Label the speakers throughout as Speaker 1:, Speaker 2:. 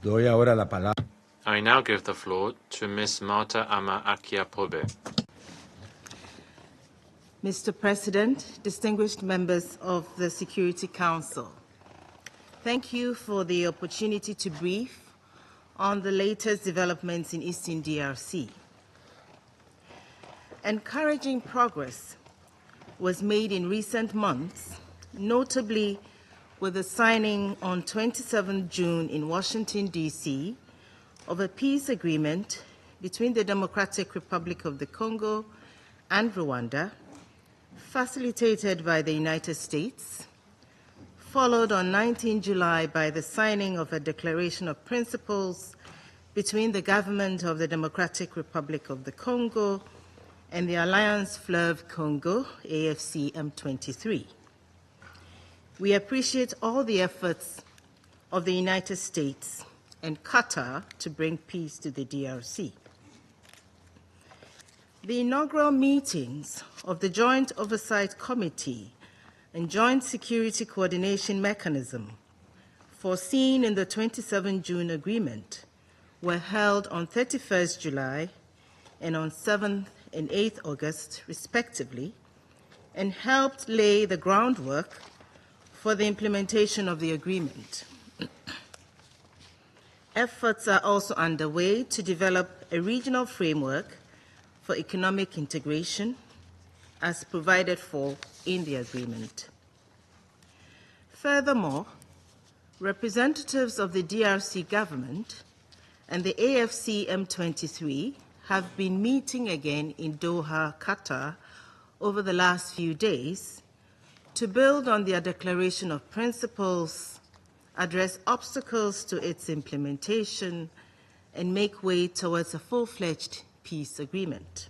Speaker 1: Doy ahora la palabra.
Speaker 2: I now give the floor to Ms. Marta Ama Akyaa Pobee.
Speaker 3: Mr. President, distinguished members of the Security Council, thank you for the opportunity to brief on the latest developments in Eastern DRC. Encouraging progress was made in recent months, notably with the signing on 27 June in Washington, D.C., of a peace agreement between the Democratic Republic of the Congo and Rwanda, facilitated by the United States, followed on 19 July by the signing of a declaration of principles between the government of the Democratic Republic of the Congo and the Alliance Fleuve Congo, AFC M23. We appreciate all the efforts of the United States and Qatar to bring peace to the DRC. The inaugural meetings of the Joint Oversight Committee and Joint Security Coordination Mechanism, foreseen in the 27 June Agreement, were held on 31st July and on 7th and 8th August, respectively, and helped lay the groundwork for the implementation of the agreement. Efforts are also underway to develop a regional framework for economic integration, as provided for in the agreement. Furthermore, representatives of the DRC government and the AFC M23 have been meeting again in Doha, Qatar, over the last few days to build on their declaration of principles, address obstacles to its implementation, and make way towards a full-fledged peace agreement.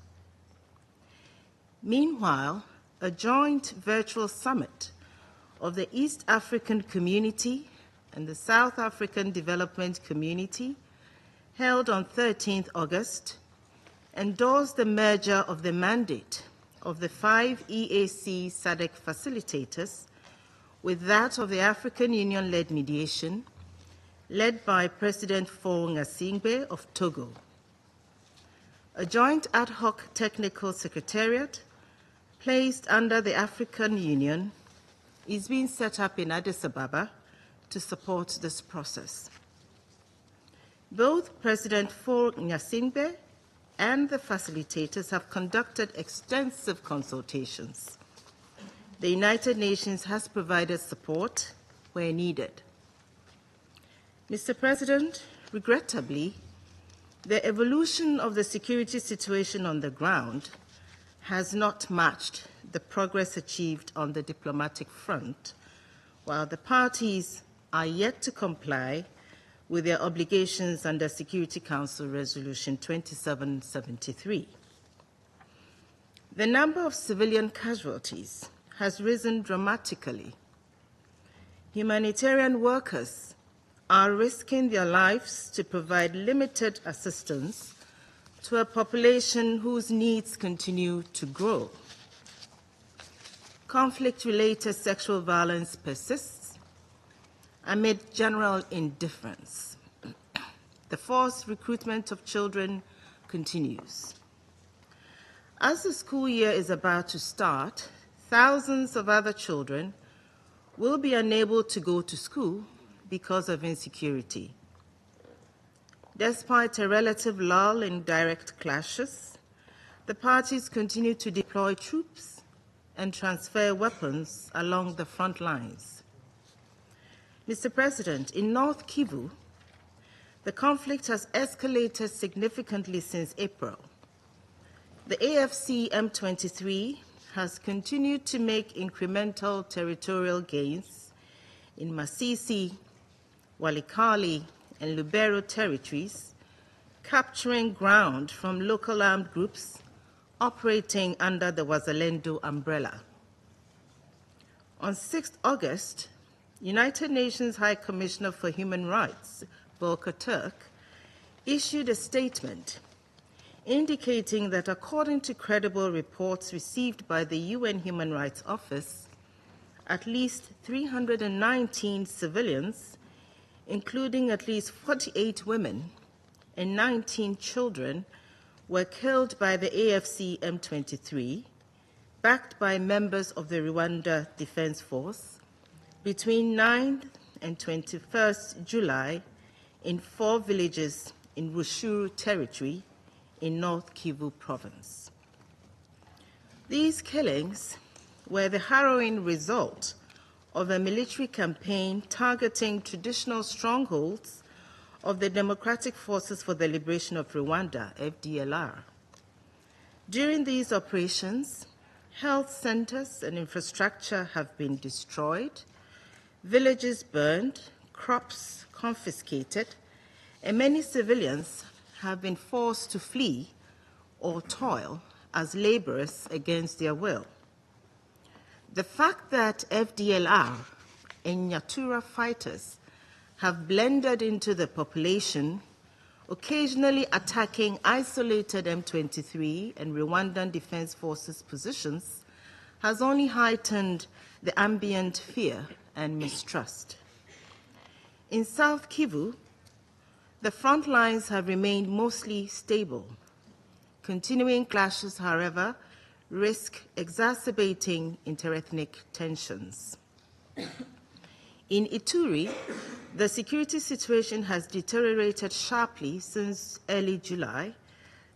Speaker 3: Meanwhile, a joint virtual summit of the East African Community and the South African Development Community, held on 13th August, endorsed the merger of the mandate of the 5 EAC SADC facilitators with that of the African Union-led mediation, led by President Faure Gnassingbé of Togo. A joint ad hoc technical secretariat placed under the African Union is being set up in Addis Ababa to support this process. Both President Faure Gnassingbé and the facilitators have conducted extensive consultations. The United Nations has provided support where needed. Mr. President, regrettably, the evolution of the security situation on the ground has not matched the progress achieved on the diplomatic front, while the parties are yet to comply with their obligations under Security Council Resolution 2773. The number of civilian casualties has risen dramatically. Humanitarian workers are risking their lives to provide limited assistance to a population whose needs continue to grow. Conflict-related sexual violence persists amid general indifference. The forced recruitment of children continues. As the school year is about to start, thousands of other children will be unable to go to school because of insecurity. Despite a relative lull in direct clashes, the parties continue to deploy troops and transfer weapons along the front lines. Mr. President, in North Kivu, the conflict has escalated significantly since April. The AFC M23 has continued to make incremental territorial gains in Masisi, Walikale, and Lubero territories, capturing ground from local armed groups operating under the Wazalendo umbrella. On 6th August, United Nations High Commissioner for Human Rights, Volker Turk, issued a statement indicating that according to credible reports received by the UN Human Rights Office, at least 319 civilians, including at least 48 women and 19 children, were killed by the AFC M23, backed by members of the Rwanda Defense Force, between 9th and 21st July in 4 villages in Rushuru territory in North Kivu province. These killings were the harrowing result of a military campaign targeting traditional strongholds of the Democratic Forces for the Liberation of Rwanda, FDLR. During these operations, health centers and infrastructure have been destroyed, villages burned, crops confiscated, and many civilians have been forced to flee or toil as laborers against their will. The fact that FDLR and Nyatura fighters have blended into the population, occasionally attacking isolated M23 and Rwandan Defense Forces positions, has only heightened the ambient fear and mistrust. In South Kivu, the front lines have remained mostly stable. Continuing clashes, however, risk exacerbating interethnic tensions. In Ituri, the security situation has deteriorated sharply since early July,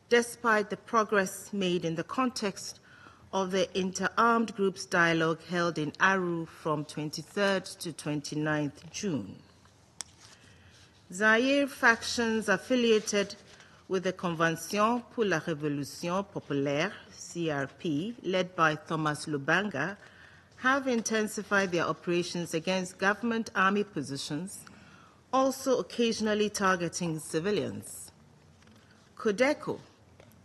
Speaker 3: despite the progress made in the context of the inter-armed groups dialogue held in Aru from 23rd to 29th June. Zaire factions affiliated with the Convention pour la Révolution Populaire, CRP, led by Thomas Lubanga, have intensified their operations against government army positions, also occasionally targeting civilians. Codeco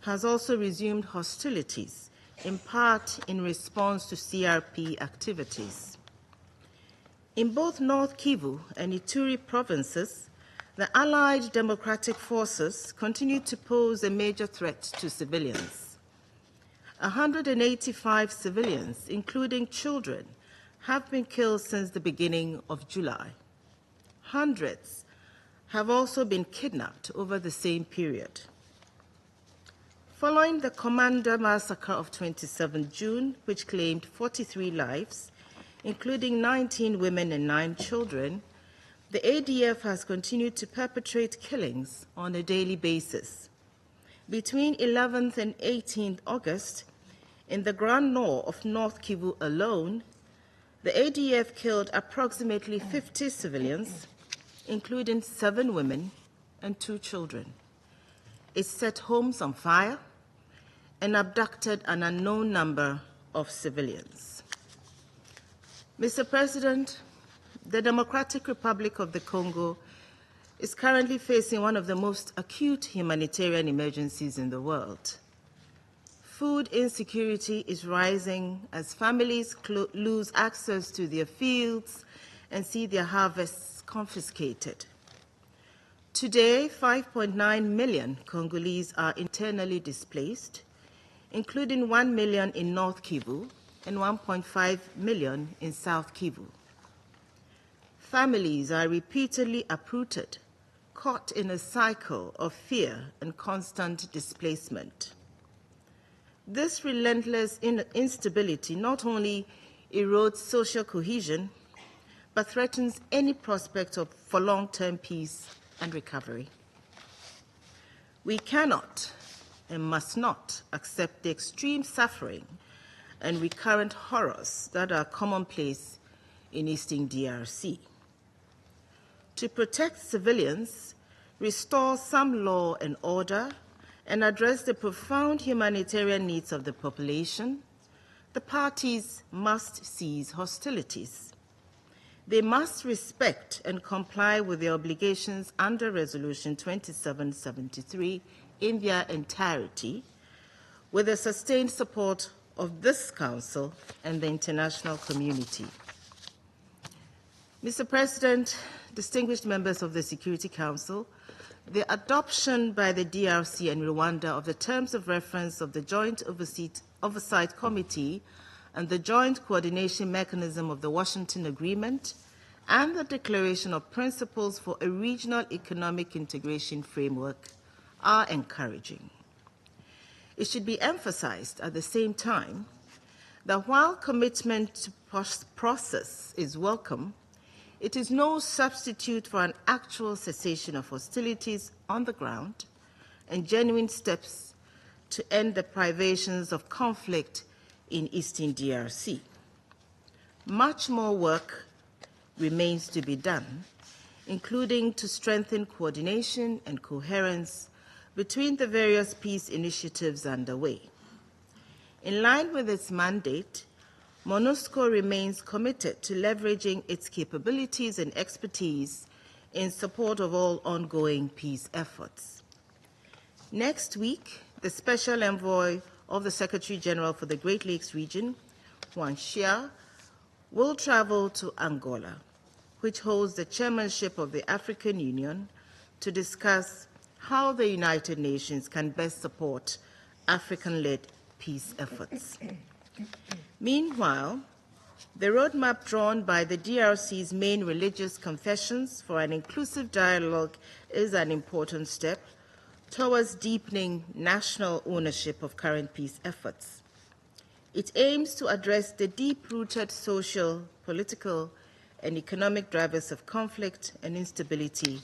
Speaker 3: has also resumed hostilities, in part in response to CRP activities. In both North Kivu and Ituri provinces, the Allied Democratic Forces continue to pose a major threat to civilians. 185 civilians, including children, have been killed since the beginning of July. Hundreds have also been kidnapped over the same period. Following the Commander massacre of 27 June, which claimed 43 lives, including 19 women and 9 children, the ADF has continued to perpetrate killings on a daily basis. Between 11th and 18th August, in the Grand Nord of North Kivu alone, the ADF killed approximately 50 civilians, including 7 women and 2 children. It set homes on fire and abducted an unknown number of civilians. Mr. President, the Democratic Republic of the Congo is currently facing one of the most acute humanitarian emergencies in the world. Food insecurity is rising as families lose access to their fields and see their harvests confiscated. Today, 5.9 million Congolese are internally displaced, including 1 million in North Kivu and 1.5 million in South Kivu. Families are repeatedly uprooted, caught in a cycle of fear and constant displacement. This relentless instability not only erodes social cohesion, but threatens any prospect for long-term peace and recovery. We cannot and must not accept the extreme suffering and recurrent horrors that are commonplace in Eastern DRC. To protect civilians, restore some law and order, and address the profound humanitarian needs of the population, the parties must cease hostilities. They must respect and comply with their obligations under Resolution 2773 in their entirety, with the sustained support of this Council and the international community. Mr. President, distinguished members of the Security Council, the adoption by the DRC and Rwanda of the terms of reference of the Joint Oversight Committee and the Joint Coordination Mechanism of the Washington Agreement and the declaration of principles for a regional economic integration framework are encouraging. It should be emphasized at the same time that while commitment to process is welcome, it is no substitute for an actual cessation of hostilities on the ground and genuine steps to end the privations of conflict in Eastern DRC. Much more work remains to be done, including to strengthen coordination and coherence between the various peace initiatives underway. In line with its mandate, MONUSCO remains committed to leveraging its capabilities and expertise in support of all ongoing peace efforts. Next week, the Special Envoy of the Secretary General for the Great Lakes region, Juan Xia, will travel to Angola, which holds the chairmanship of the African Union, to discuss how the United Nations can best support African-led peace efforts. Meanwhile, the roadmap drawn by the DRC's main religious confessions for an inclusive dialogue is an important step towards deepening national ownership of current peace efforts. It aims to address the deep-rooted social, political, and economic drivers of conflict and instability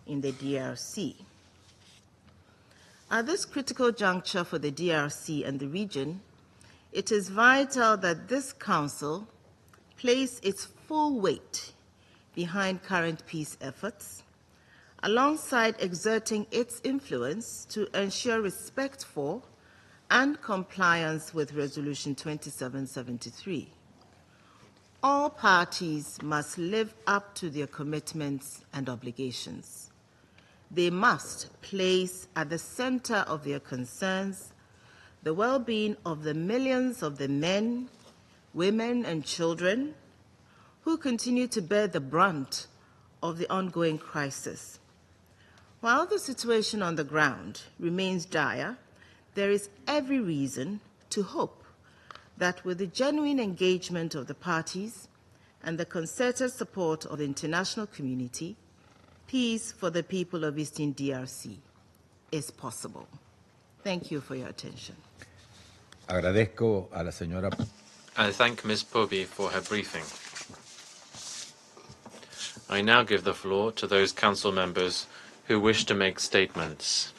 Speaker 3: in the DRC. At this critical juncture for the DRC and the region, it is vital that this Council place its full weight behind current peace efforts, alongside exerting its influence to ensure respect for and compliance with Resolution 2773. All parties must live up to their commitments and obligations. They must place at the center of their concerns the well-being of the millions of the men, women, and children who continue to bear the brunt of the ongoing crisis. While the situation on the ground remains dire, there is every reason to hope that with the genuine engagement of the parties and the concerted support of the international community, peace for the people of Eastern DRC is possible. Thank you for your attention.
Speaker 1: Agradezco a la señora.
Speaker 2: I thank Ms. Pobee for her briefing. I now give the floor to those council members who wish to make statements.